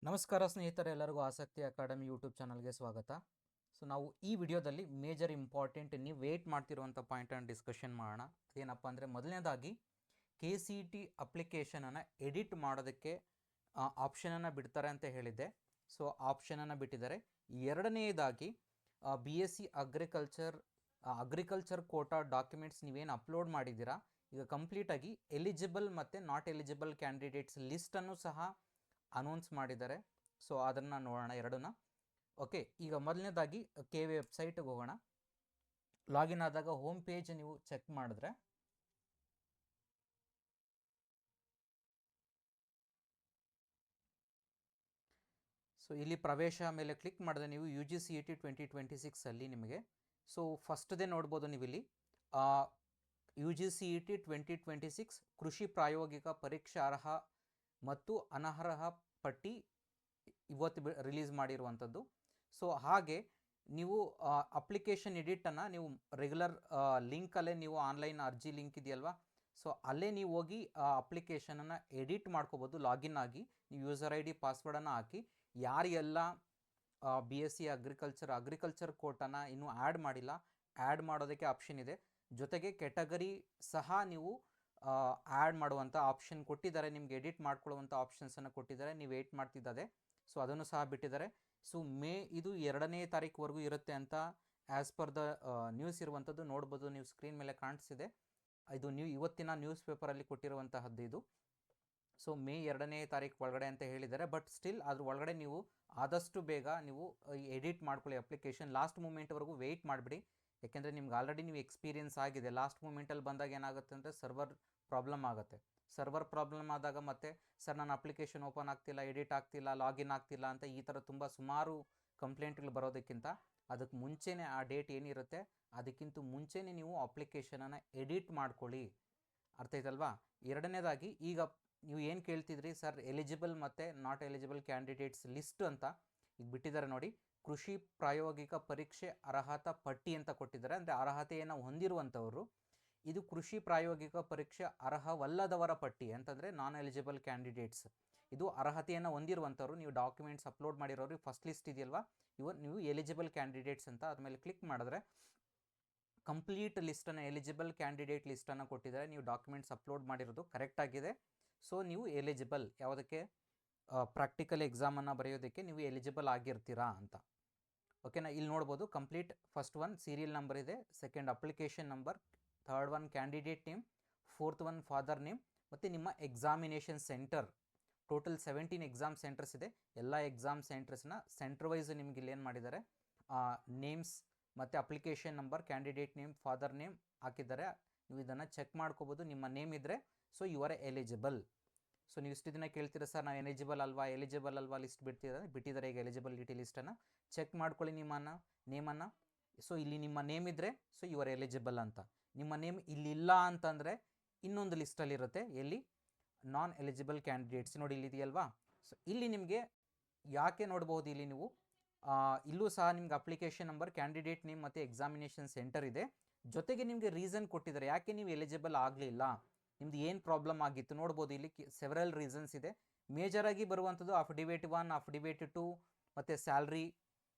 ನಮಸ್ಕಾರ ಸ್ನೇಹಿತರೆ, ಎಲ್ಲರಿಗೂ ಆಸಕ್ತಿ ಅಕಾಡೆಮಿ ಯೂಟ್ಯೂಬ್ ಚಾನಲ್ಗೆ ಸ್ವಾಗತ. ಸೊ ನಾವು ಈ ವಿಡಿಯೋದಲ್ಲಿ ಮೇಜರ್ ಇಂಪಾರ್ಟೆಂಟ್ ನೀವು ವೇಟ್ ಮಾಡ್ತಿರುವಂಥ ಪಾಯಿಂಟನ್ನು ಡಿಸ್ಕಷನ್ ಮಾಡೋಣ. ಏನಪ್ಪ ಅಂದರೆ, ಮೊದಲನೇದಾಗಿ KCET ಅಪ್ಲಿಕೇಶನನ್ನು ಎಡಿಟ್ ಮಾಡೋದಕ್ಕೆ ಆಪ್ಷನನ್ನು ಬಿಡ್ತಾರೆ ಅಂತ ಹೇಳಿದ್ದೆ. ಸೊ ಆಪ್ಷನನ್ನು ಬಿಟ್ಟಿದ್ದಾರೆ. ಎರಡನೆಯದಾಗಿ BSc ಅಗ್ರಿಕಲ್ಚರ್ ಕೋಟಾ ಡಾಕ್ಯುಮೆಂಟ್ಸ್ ನೀವೇನು ಅಪ್ಲೋಡ್ ಮಾಡಿದ್ದೀರಾ, ಈಗ ಕಂಪ್ಲೀಟಾಗಿ ಎಲಿಜಿಬಲ್ ಮತ್ತು ನಾಟ್ ಎಲಿಜಿಬಲ್ ಕ್ಯಾಂಡಿಡೇಟ್ಸ್ ಲಿಸ್ಟನ್ನು ಸಹ ಅನೌನ್ಸ್ ಮಾಡಿದ್ದಾರೆ. ಸೊ ಅದನ್ನು ನೋಡೋಣ ಎರಡನ್ನ. ಓಕೆ, ಈಗ ಮೊದಲನೇದಾಗಿ KV ವೆಬ್ಸೈಟ್ಗೆ ಹೋಗೋಣ. ಲಾಗಿನ್ ಆದಾಗ ಹೋಮ್ ಪೇಜ್ ನೀವು ಚೆಕ್ ಮಾಡಿದ್ರೆ ಸೊ ಇಲ್ಲಿ ಪ್ರವೇಶ ಮೇಲೆ ಕ್ಲಿಕ್ ಮಾಡಿದ್ರೆ ನೀವು UGCET 2026 ನಿಮಗೆ ಸೊ ಫಸ್ಟ್ದೇ ನೋಡ್ಬೋದು. ನೀವು ಇಲ್ಲಿ UGCET 2026 ಕೃಷಿ ಪ್ರಾಯೋಗಿಕ ಪರೀಕ್ಷಾ ಅರ್ಹ ಮತ್ತು ಅನರ್ಹ ಪಟ್ಟಿ ಇವತ್ತು ರಿಲೀಸ್ ಮಾಡಿರುವಂಥದ್ದು. ಸೊ ಹಾಗೆ ನೀವು ಅಪ್ಲಿಕೇಶನ್ ಎಡಿಟನ್ನು ನೀವು ರೆಗ್ಯುಲರ್ ಲಿಂಕಲ್ಲೇ ನೀವು ಆನ್ಲೈನ್ ಅರ್ಜಿ ಲಿಂಕ್ ಇದೆಯಲ್ವಾ, ಸೊ ಅಲ್ಲೇ ನೀವು ಹೋಗಿ ಅಪ್ಲಿಕೇಶನನ್ನು ಎಡಿಟ್ ಮಾಡ್ಕೋಬೋದು. ಲಾಗಿನ್ ಆಗಿ ನೀವು ಯೂಸರ್ ID ಪಾಸ್ವರ್ಡನ್ನು ಹಾಕಿ, ಯಾರೆಲ್ಲ BSc ಅಗ್ರಿಕಲ್ಚರ್ ಕೋಟಾನ ಇನ್ನೂ ಆ್ಯಡ್ ಮಾಡಿಲ್ಲ, ಆ್ಯಡ್ ಮಾಡೋದಕ್ಕೆ ಆಪ್ಷನ್ ಇದೆ. ಜೊತೆಗೆ ಕೆಟಗರಿ ಸಹ ನೀವು ಆ್ಯಡ್ ಮಾಡುವಂಥ ಆಪ್ಷನ್ ಕೊಟ್ಟಿದ್ದಾರೆ. ನಿಮ್ಗೆ ಎಡಿಟ್ ಮಾಡ್ಕೊಳ್ಳುವಂಥ ಆಪ್ಷನ್ಸನ್ನು ಕೊಟ್ಟಿದ್ದಾರೆ. ನೀವು ವೇಟ್ ಮಾಡ್ತಿದ್ದಾರೆ. ಸೊ ಅದನ್ನು ಸಹ ಬಿಟ್ಟಿದ್ದಾರೆ. ಸೊ ಇದು 2ನೇ ತಾರೀಕುವರೆಗೂ ಇರುತ್ತೆ ಅಂತ ಆ್ಯಸ್ ಪರ್ ದ ನ್ಯೂಸ್ ಇರುವಂಥದ್ದು ನೋಡ್ಬೋದು. ನೀವು ಸ್ಕ್ರೀನ್ ಮೇಲೆ ಕಾಣಿಸ್ತಿದೆ. ಇದು ಇವತ್ತಿನ ನ್ಯೂಸ್ ಪೇಪರಲ್ಲಿ ಕೊಟ್ಟಿರುವಂತಹದ್ದು ಇದು. ಸೊ ಮೇ 2ನೇ ತಾರೀಕು ಒಳಗಡೆ ಅಂತ ಹೇಳಿದ್ದಾರೆ. ಬಟ್ ಸ್ಟಿಲ್ ಅದ್ರ ಒಳಗಡೆ ನೀವು ಆದಷ್ಟು ಬೇಗ ನೀವು ಎಡಿಟ್ ಮಾಡ್ಕೊಳ್ಳಿ ಅಪ್ಲಿಕೇಶನ್. ಲಾಸ್ಟ್ ಮೂಮೆಂಟ್ವರೆಗೂ ವೆಯ್ಟ್ ಮಾಡಿಬಿಡಿ. ಯಾಕೆಂದರೆ ನಿಮ್ಗೆ ಆಲ್ರೆಡಿ ನೀವು ಎಕ್ಸ್ಪೀರಿಯನ್ಸ್ ಆಗಿದೆ. ಲಾಸ್ಟ್ ಮೂಮೆಂಟಲ್ಲಿ ಬಂದಾಗ ಏನಾಗುತ್ತೆ ಅಂದರೆ ಸರ್ವರ್ ಪ್ರಾಬ್ಲಮ್ ಆಗುತ್ತೆ. ಸರ್ವರ್ ಪ್ರಾಬ್ಲಮ್ ಆದಾಗ ಮತ್ತೆ ಸರ್ ನನ್ನ ಅಪ್ಲಿಕೇಶನ್ ಓಪನ್ ಆಗ್ತಿಲ್ಲ, ಎಡಿಟ್ ಆಗ್ತಿಲ್ಲ, ಲಾಗಿನ್ ಆಗ್ತಿಲ್ಲ ಅಂತ ಈ ಥರ ಸುಮಾರು ಕಂಪ್ಲೇಂಟ್ಗಳು ಬರೋದಕ್ಕಿಂತ ಅದಕ್ಕೆ ಮುಂಚೆನೇ ಆ ಡೇಟ್ ಏನಿರುತ್ತೆ ಅದಕ್ಕಿಂತ ಮುಂಚೆನೇ ನೀವು ಅಪ್ಲಿಕೇಶನನ್ನು ಎಡಿಟ್ ಮಾಡ್ಕೊಳ್ಳಿ. ಅರ್ಥ ಆಯ್ತಲ್ವಾ? ಎರಡನೇದಾಗಿ ಈಗ ನೀವು ಏನು ಕೇಳ್ತಿದ್ರಿ ಸರ್, ಎಲಿಜಿಬಲ್ ಮತ್ತು ನಾಟ್ ಎಲಿಜಿಬಲ್ ಕ್ಯಾಂಡಿಡೇಟ್ಸ್ ಲಿಸ್ಟ್ ಅಂತ ಈಗ ಬಿಟ್ಟಿದ್ದಾರೆ ನೋಡಿ. ಕೃಷಿ ಪ್ರಾಯೋಗಿಕ ಪರೀಕ್ಷೆ ಅರ್ಹತಾ ಪಟ್ಟಿ ಅಂತ ಕೊಟ್ಟಿದ್ದಾರೆ. ಅಂದರೆ ಅರ್ಹತೆಯನ್ನು ಹೊಂದಿರುವಂಥವರು. ಇದು ಕೃಷಿ ಪ್ರಾಯೋಗಿಕ ಪರೀಕ್ಷೆ ಅರ್ಹವಲ್ಲದವರ ಪಟ್ಟಿ ಅಂತಂದರೆ ನಾನ್ ಎಲಿಜಿಬಲ್ ಕ್ಯಾಂಡಿಡೇಟ್ಸ್. ಇದು ಅರ್ಹತೆಯನ್ನು ಹೊಂದಿರುವಂಥವ್ರು. ನೀವು ಡಾಕ್ಯುಮೆಂಟ್ಸ್ ಅಪ್ಲೋಡ್ ಮಾಡಿರೋರು ಫಸ್ಟ್ ಲಿಸ್ಟ್ ಇದೆಯಲ್ವಾ, ನೀವು ಎಲಿಜಿಬಲ್ ಕ್ಯಾಂಡಿಡೇಟ್ಸ್ ಅಂತ ಅದ್ಮೇಲೆ ಕ್ಲಿಕ್ ಮಾಡಿದ್ರೆ ಕಂಪ್ಲೀಟ್ ಲಿಸ್ಟನ್ನು, ಎಲಿಜಿಬಲ್ ಕ್ಯಾಂಡಿಡೇಟ್ ಲಿಸ್ಟನ್ನು ಕೊಟ್ಟಿದ್ದಾರೆ. ನೀವು ಡಾಕ್ಯುಮೆಂಟ್ಸ್ ಅಪ್ಲೋಡ್ ಮಾಡಿರೋದು ಕರೆಕ್ಟ್ ಆಗಿದೆ. ಸೊ ನೀವು ಎಲಿಜಿಬಲ್, ಯಾವುದಕ್ಕೆ ಪ್ರಾಕ್ಟಿಕಲ್ ಎಕ್ಸಾಮನ್ನು ಬರೆಯೋದಕ್ಕೆ ನೀವು ಎಲಿಜಿಬಲ್ ಆಗಿರ್ತೀರಾ ಅಂತ. ಓಕೆನಾ? ಇಲ್ಲಿ ನೋಡ್ಬೋದು complete. First one serial number ಇದೆ, second application number, third one candidate name, fourth one father name, ಮತ್ತು ನಿಮ್ಮ examination centre. Total 17 exam centres ಇದೆ. ಎಲ್ಲ ಎಕ್ಸಾಮ್ ಸೆಂಟರ್ಸ್ನ ಸೆಂಟರ್ ವೈಸ್ ನಿಮ್ಗೆ ಇಲ್ಲಿ ಏನು ಮಾಡಿದ್ದಾರೆ, ನೇಮ್ಸ್ ಮತ್ತು application number, candidate name, father name ಹಾಕಿದ್ದಾರೆ. ನೀವು ಇದನ್ನು ಚೆಕ್ ಮಾಡ್ಕೋಬೋದು. ನಿಮ್ಮ ನೇಮ್ ಇದ್ದರೆ so you are eligible. So ನೀವು ಇಷ್ಟು ದಿನ ಕೇಳ್ತೀರ ಸರ್ ನಾವು ಎಲಿಜಿಬಲ್ ಅಲ್ವಾ ಲಿಸ್ಟ್ ಬಿಟ್ಟಿದ್ದಾರೆ. ಈಗ ಎಲಿಜಿಬಿಲಿಟಿ ಲಿಸ್ಟನ್ನು ಚೆಕ್ ಮಾಡ್ಕೊಳ್ಳಿ ನಿಮ್ಮನ್ನು, ನೇಮನ್ನು. ಸೊ ಇಲ್ಲಿ ನಿಮ್ಮ ನೇಮ್ ಇದ್ದರೆ ಸೊ ಯು ಆರ್ ಎಲಿಜಿಬಲ್ ಅಂತ. ನಿಮ್ಮ ನೇಮ್ ಇಲ್ಲಿಲ್ಲ ಅಂತಂದರೆ ಇನ್ನೊಂದು ಲಿಸ್ಟಲ್ಲಿರುತ್ತೆ. ಎಲ್ಲಿ? ನಾನ್ ಎಲಿಜಿಬಲ್ ಕ್ಯಾಂಡಿಡೇಟ್ಸ್ ನೋಡಿ, ಇಲ್ಲಿದೆಯಲ್ವಾ. ಸೊ ಇಲ್ಲಿ ನಿಮಗೆ ಯಾಕೆ ನೋಡ್ಬೋದು, ಇಲ್ಲಿ ನೀವು ಇಲ್ಲೂ ಸಹ ನಿಮ್ಗೆ ಅಪ್ಲಿಕೇಶನ್ ನಂಬರ್, ಕ್ಯಾಂಡಿಡೇಟ್ ನೇಮ್ ಮತ್ತು ಎಕ್ಸಾಮಿನೇಷನ್ ಸೆಂಟರ್ ಇದೆ. ಜೊತೆಗೆ ನಿಮಗೆ ರೀಸನ್ ಕೊಟ್ಟಿದ್ದಾರೆ ಯಾಕೆ ನೀವು ಎಲಿಜಿಬಲ್ ಆಗಲಿಲ್ಲ, ನಿಮ್ದು ಏನು ಪ್ರಾಬ್ಲಮ್ ಆಗಿತ್ತು ನೋಡ್ಬೋದು. ಇಲ್ಲಿ ಸೆವೆರಲ್ ರೀಸನ್ಸ್ ಇದೆ. ಮೇಜರಾಗಿ ಬರುವಂಥದ್ದು ಅಫಿಡೇವಿಟ್ 1, ಅಫಿಡೇವಿಟ್ 2 ಮತ್ತು ಸ್ಯಾಲ್ರಿ,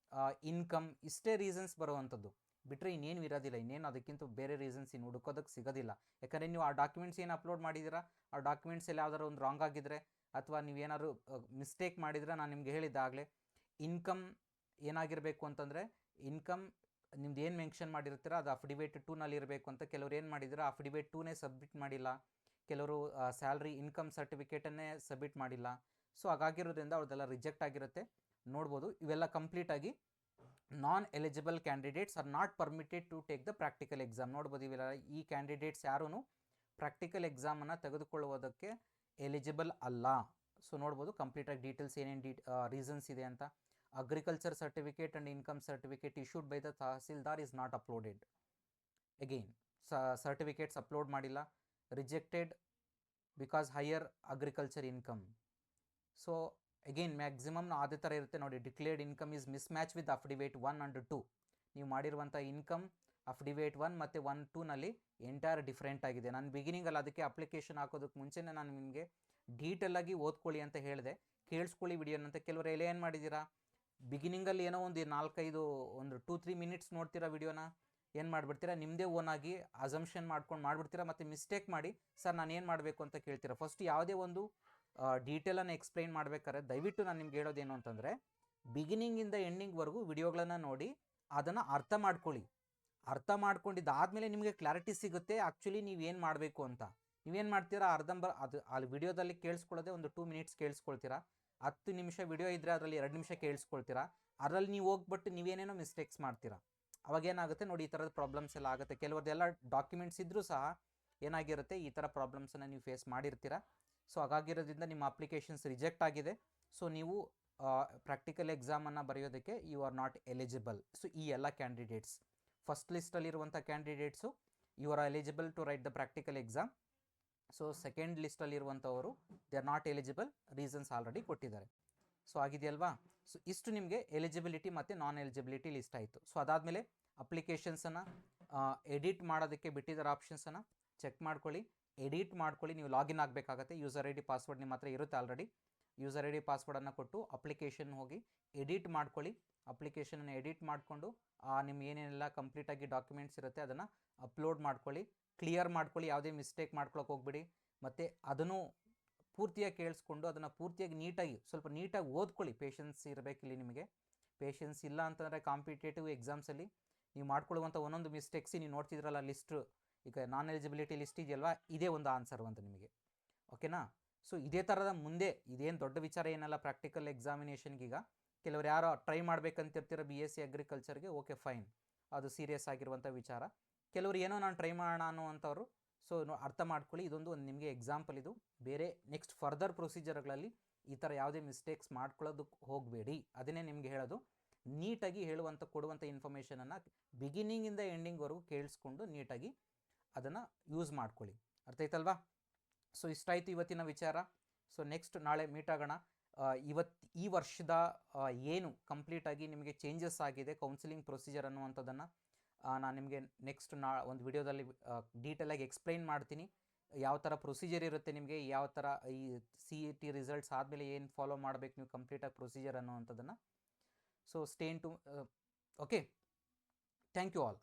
ಇನ್ಕಮ್, ಇಷ್ಟೇ ರೀಸನ್ಸ್ ಬರುವಂಥದ್ದು. ಬಿಟ್ಟರೆ ಇನ್ನೇನು ಇರೋದಿಲ್ಲ. ಇನ್ನೇನು ಅದಕ್ಕಿಂತ ಬೇರೆ ರೀಸನ್ಸ್ ಇನ್ನು ಹುಡುಕೋದಕ್ಕೆ ಸಿಗೋದಿಲ್ಲ. ಯಾಕಂದರೆ ನೀವು ಆ ಡಾಕ್ಯುಮೆಂಟ್ಸ್ ಏನು ಅಪ್ಲೋಡ್ ಮಾಡಿದ್ದೀರಾ, ಆ ಡಾಕ್ಯುಮೆಂಟ್ಸಲ್ಲಿ ಯಾವ್ದಾದ್ರು ಒಂದು ರಾಂಗ್ ಆಗಿದ್ದರೆ ಅಥವಾ ನೀವೇನಾದ್ರು ಮಿಸ್ಟೇಕ್ ಮಾಡಿದರೆ, ನಾನು ನಿಮ್ಗೆ ಹೇಳಿದ್ದಾಗಲೇ ಇನ್ಕಮ್ ಏನಾಗಿರಬೇಕು ಅಂತಂದರೆ, ಇನ್ಕಮ್ ನಿಮ್ದು ಏನು ಮೆನ್ಷನ್ ಮಾಡಿರ್ತೀರ ಅದು ಅಫಿಡೇವಿಟ್ 2ನಲ್ಲಿ ಇರಬೇಕು ಅಂತ. ಕೆಲವರು ಏನು ಮಾಡಿದ್ದೀರಾ, ಅಫಿಡೇವಿಟ್ 2ನೇ ಸಬ್ಮಿಟ್ ಮಾಡಿಲ್ಲ. ಕೆಲವರು ಸ್ಯಾಲ್ರಿ ಇನ್ಕಮ್ ಸರ್ಟಿಫಿಕೇಟನ್ನೇ ಸಬ್ಮಿಟ್ ಮಾಡಿಲ್ಲ. ಸೊ ಹಾಗಾಗಿರೋದ್ರಿಂದ ಅವ್ರದ್ದೆಲ್ಲ ರಿಜೆಕ್ಟ್ ಆಗಿರುತ್ತೆ. ನೋಡ್ಬೋದು ಇವೆಲ್ಲ ಕಂಪ್ಲೀಟಾಗಿ non eligible candidates are not permitted to take the practical exam. ನೋಡ್ಬೋದು ಇವೆಲ್ಲ ಈ ಕ್ಯಾಂಡಿಡೇಟ್ಸ್ ಯಾರೂ ಪ್ರಾಕ್ಟಿಕಲ್ ಎಕ್ಸಾಮನ್ನು ತೆಗೆದುಕೊಳ್ಳುವುದಕ್ಕೆ ಎಲಿಜಿಬಲ್ ಅಲ್ಲ. ಸೊ ನೋಡ್ಬೋದು ಕಂಪ್ಲೀಟಾಗಿ ಡೀಟೇಲ್ಸ್ ಏನೇನು ರೀಸನ್ಸ್ ಇದೆ ಅಂತ. Agriculture certificate and income certificate issued by the tahsildar is not uploaded. Again certificates upload ಮಾಡಿಲ್ಲ. Rejected because higher agriculture income. So again maximum ಅದೇ ಥರ ಇರುತ್ತೆ ನೋಡಿ. Declared income is miss match with affidavit 1 and 2. ನೀವು ಮಾಡಿರುವಂಥ income affidavit 1 ಮತ್ತು 1, 2ನಲ್ಲಿ entire different ಆಗಿದೆ. ನಾನು ಬಿಗಿನಿಂಗಲ್ಲಿ ಅದಕ್ಕೆ ಅಪ್ಲಿಕೇಶನ್ ಹಾಕೋದಕ್ಕೆ ಮುಂಚೆನೇ ನಾನು ನಿಮಗೆ ಡೀಟೇಲಾಗಿ ಓದ್ಕೊಳ್ಳಿ ಅಂತ ಹೇಳಿದೆ. ಕೇಳಿಸ್ಕೊಳ್ಳಿ ವಿಡಿಯೋನಂತ. ಕೆಲವರು ಎಲ್ಲ ಏನು ಮಾಡಿದ್ದೀರಾ, ಬಿಗಿನಿಂಗಲ್ಲಿ ಏನೋ ಒಂದು 4-5 ಒಂದು 2-3 ಮಿನಿಟ್ಸ್ ನೋಡ್ತೀರಾ ವಿಡಿಯೋನ, ಏನು ಮಾಡಿಬಿಡ್ತೀರಾ, ನಿಮ್ಮದೇ ಓನಾಗಿ ಅಸಂಪ್ಷನ್ ಮಾಡ್ಕೊಂಡು ಮಾಡಿಬಿಡ್ತೀರಾ, ಮತ್ತು ಮಿಸ್ಟೇಕ್ ಮಾಡಿ ಸರ್ ನಾನು ಏನು ಮಾಡಬೇಕು ಅಂತ ಕೇಳ್ತೀರಾ. ಫಸ್ಟ್ ಯಾವುದೇ ಒಂದು ಡೀಟೇಲನ್ನು ಎಕ್ಸ್ಪ್ಲೈನ್ ಮಾಡ್ಬೇಕಾದ್ರೆ ದಯವಿಟ್ಟು ನಾನು ನಿಮ್ಗೆ ಹೇಳೋದೇನು ಅಂತಂದರೆ, ಬಿಗಿನಿಂಗಿಂದ ಎಂಡಿಂಗ್ವರೆಗೂ ವಿಡಿಯೋಗಳನ್ನು ನೋಡಿ ಅದನ್ನು ಅರ್ಥ ಮಾಡ್ಕೊಳ್ಳಿ. ಅರ್ಥ ಮಾಡ್ಕೊಂಡಿದ್ದಾದಮೇಲೆ ನಿಮಗೆ ಕ್ಲಾರಿಟಿ ಸಿಗುತ್ತೆ ಆ್ಯಕ್ಚುಲಿ ನೀವೇನು ಮಾಡಬೇಕು ಅಂತ. ನೀವೇನು ಮಾಡ್ತೀರಾ, ಅದು ಅಲ್ಲಿ ವಿಡಿಯೋದಲ್ಲಿ ಕೇಳಿಸ್ಕೊಳ್ಳೋದೆ ಒಂದು 2 ಮಿನಿಟ್ಸ್ ಕೇಳಿಸ್ಕೊಳ್ತೀರಾ, 10 ನಿಮಿಷ ವಿಡಿಯೋ ಇದ್ದರೆ ಅದರಲ್ಲಿ 2 ನಿಮಿಷ ಕೇಳಿಸ್ಕೊಳ್ತೀರಾ, ಅದರಲ್ಲಿ ನೀವು ಹೋಗ್ಬಿಟ್ಟು ನೀವೇನೇನೋ ಮಿಸ್ಟೇಕ್ಸ್ ಮಾಡ್ತೀರಾ. ಅವಾಗೇನಾಗುತ್ತೆ ನೋಡಿ, ಈ ಥರದ ಪ್ರಾಬ್ಲಮ್ಸ್ ಎಲ್ಲ ಆಗುತ್ತೆ. ಕೆಲವ್ರದ್ದೆಲ್ಲ ಡಾಕ್ಯುಮೆಂಟ್ಸ್ ಇದ್ದರೂ ಸಹ ಏನಾಗಿರುತ್ತೆ, ಈ ಥರ ಪ್ರಾಬ್ಲಮ್ಸನ್ನು ನೀವು ಫೇಸ್ ಮಾಡಿರ್ತೀರ. ಸೊ ಹಾಗಾಗಿರೋದ್ರಿಂದ ನಿಮ್ಮ ಅಪ್ಲಿಕೇಶನ್ಸ್ ರಿಜೆಕ್ಟ್ ಆಗಿದೆ. ಸೊ ನೀವು ಪ್ರಾಕ್ಟಿಕಲ್ ಎಕ್ಸಾಮನ್ನು ಬರೆಯೋದಕ್ಕೆ you are not eligible. So ಈ ಎಲ್ಲ ಕ್ಯಾಂಡಿಡೇಟ್ಸ್ ಫಸ್ಟ್ ಲಿಸ್ಟಲ್ಲಿರುವಂಥ candidates you are eligible to write the practical exam. So second ಲಿಸ್ಟಲ್ಲಿರುವಂಥವರು they are not eligible, reasons already ಕೊಟ್ಟಿದ್ದಾರೆ. ಸೊ ಆಗಿದೆಯಲ್ವಾ. ಸೊ ಇಷ್ಟು ನಿಮಗೆ ಎಲಿಜಿಬಿಲಿಟಿ ಮತ್ತು ನಾನ್ ಎಲಿಜಿಬಿಲಿಟಿ ಲಿಸ್ಟ್ ಆಯಿತು. ಸೊ ಅದಾದಮೇಲೆ ಅಪ್ಲಿಕೇಶನ್ಸನ್ನು ಎಡಿಟ್ ಮಾಡೋದಕ್ಕೆ ಬಿಟ್ಟಿದ್ದಾರೆ, ಆಪ್ಷನ್ಸನ್ನು ಚೆಕ್ ಮಾಡ್ಕೊಳ್ಳಿ, ಎಡಿಟ್ ಮಾಡ್ಕೊಳ್ಳಿ. ನೀವು ಲಾಗಿನ್ ಆಗಬೇಕಾಗತ್ತೆ, ಯೂಸರ್ ಐ ಡಿ ಪಾಸ್ವರ್ಡ್ ನಿಮ್ಮ ಹತ್ರ ಇರುತ್ತೆ ಆಲ್ರೆಡಿ. ಯೂಸರ್ ಐ ಡಿ ಪಾಸ್ವರ್ಡನ್ನು ಕೊಟ್ಟು ಅಪ್ಲಿಕೇಶನ್ ಹೋಗಿ ಎಡಿಟ್ ಮಾಡ್ಕೊಳ್ಳಿ. ಅಪ್ಲಿಕೇಶನನ್ನು ಎಡಿಟ್ ಮಾಡಿಕೊಂಡು ನಿಮ್ಮ ಏನೇನೆಲ್ಲ ಕಂಪ್ಲೀಟಾಗಿ ಡಾಕ್ಯುಮೆಂಟ್ಸ್ ಇರುತ್ತೆ ಅದನ್ನು ಅಪ್ಲೋಡ್ ಮಾಡ್ಕೊಳ್ಳಿ, ಕ್ಲಿಯರ್ ಮಾಡ್ಕೊಳ್ಳಿ, ಯಾವುದೇ ಮಿಸ್ಟೇಕ್ ಮಾಡ್ಕೊಳಕ್ಕೆ ಹೋಗ್ಬಿಡಿ. ಮತ್ತು ಅದನ್ನು ಪೂರ್ತಿಯಾಗಿ ಕೇಳಿಸ್ಕೊಂಡು ಅದನ್ನು ಪೂರ್ತಿಯಾಗಿ ನೀಟಾಗಿ ಸ್ವಲ್ಪ ನೀಟಾಗಿ ಓದ್ಕೊಳ್ಳಿ. ಪೇಷನ್ಸ್ ಇರಬೇಕಿಲ್ಲಿ ನಿಮಗೆ. ಪೇಷನ್ಸ್ ಇಲ್ಲ ಅಂತಂದರೆ ಕಾಂಪಿಟೇಟಿವ್ ಎಕ್ಸಾಮ್ಸಲ್ಲಿ ನೀವು ಮಾಡ್ಕೊಳ್ಳುವಂಥ ಒಂದೊಂದು ಮಿಸ್ಟೇಕ್ಸಿ ನೀವು ನೋಡ್ತಿದ್ರಲ್ಲ ಲಿಸ್ಟು, ಈಗ ನಾನ್ ಎಲಿಜಿಬಿಲಿಟಿ ಲಿಸ್ಟ್ ಇದೆಯಲ್ವಾ, ಇದೇ ಒಂದು ಆನ್ಸರು ಅಂತ ನಿಮಗೆ. ಓಕೆನಾ. ಸೊ ಇದೇ ಥರದ ಮುಂದೆ ಇದೇನು ದೊಡ್ಡ ವಿಚಾರ ಏನಲ್ಲ ಪ್ರಾಕ್ಟಿಕಲ್ ಎಕ್ಸಾಮಿನೇಷನ್ಗೀಗ. ಕೆಲವರು ಯಾರೋ ಟ್ರೈ ಮಾಡ್ಬೇಕಂತಿರ್ತೀರ BSc ಅಗ್ರಿಕಲ್ಚರ್ಗೆ, ಓಕೆ ಫೈನ್, ಅದು ಸೀರಿಯಸ್ ಆಗಿರುವಂಥ ವಿಚಾರ. ಕೆಲವರು ಏನೋ ನಾನು ಟ್ರೈ ಮಾಡೋಣ ಅನ್ನುವಂಥವ್ರು, ಸೊ ಅರ್ಥ ಮಾಡ್ಕೊಳ್ಳಿ, ಇದೊಂದು ನಿಮಗೆ ಎಕ್ಸಾಂಪಲ್. ಇದು ಬೇರೆ ನೆಕ್ಸ್ಟ್ ಫರ್ದರ್ ಪ್ರೊಸೀಜರ್ಗಳಲ್ಲಿ ಈ ಥರ ಯಾವುದೇ ಮಿಸ್ಟೇಕ್ಸ್ ಮಾಡ್ಕೊಳ್ಳೋದಕ್ಕೆ ಹೋಗಬೇಡಿ. ಅದನ್ನೇ ನಿಮಗೆ ಹೇಳೋದು. ನೀಟಾಗಿ ಕೊಡುವಂಥ ಇನ್ಫಾರ್ಮೇಷನನ್ನು ಬಿಗಿನಿಂಗಿಂದ ಎಂಡಿಂಗ್ವರೆಗೂ ಕೇಳಿಸ್ಕೊಂಡು ನೀಟಾಗಿ ಅದನ್ನು ಯೂಸ್ ಮಾಡ್ಕೊಳ್ಳಿ. ಅರ್ಥ ಆಯ್ತಲ್ವಾ. ಸೊ ಇಷ್ಟಾಯಿತು ಇವತ್ತಿನ ವಿಚಾರ. ಸೊ ನೆಕ್ಸ್ಟ್ ನಾಳೆ ಮೀಟ್ ಆಗೋಣ. ಈ ವರ್ಷದ ಏನು ಕಂಪ್ಲೀಟಾಗಿ ನಿಮಗೆ ಚೇಂಜಸ್ ಆಗಿದೆ ಕೌನ್ಸಿಲಿಂಗ್ ಪ್ರೊಸೀಜರ್ ಅನ್ನುವಂಥದ್ದನ್ನು ನಾನು ನಿಮಗೆ ನೆಕ್ಸ್ಟ್ ಒಂದು ವಿಡಿಯೋದಲ್ಲಿ ಡೀಟೇಲಾಗಿ ಎಕ್ಸ್ಪ್ಲೈನ್ ಮಾಡ್ತೀನಿ. ಯಾವ ಥರ ಪ್ರೊಸೀಜರ್ ಇರುತ್ತೆ ನಿಮಗೆ, ಯಾವ ಥರ ಈ CET ರಿಸಲ್ಟ್ಸ್ ಆದಮೇಲೆ ಏನು ಫಾಲೋ ಮಾಡಬೇಕು ನೀವು ಕಂಪ್ಲೀಟಾಗಿ ಪ್ರೊಸೀಜರ್ ಅನ್ನುವಂಥದ್ದನ್ನು. So stay in to. Okay, thank you all.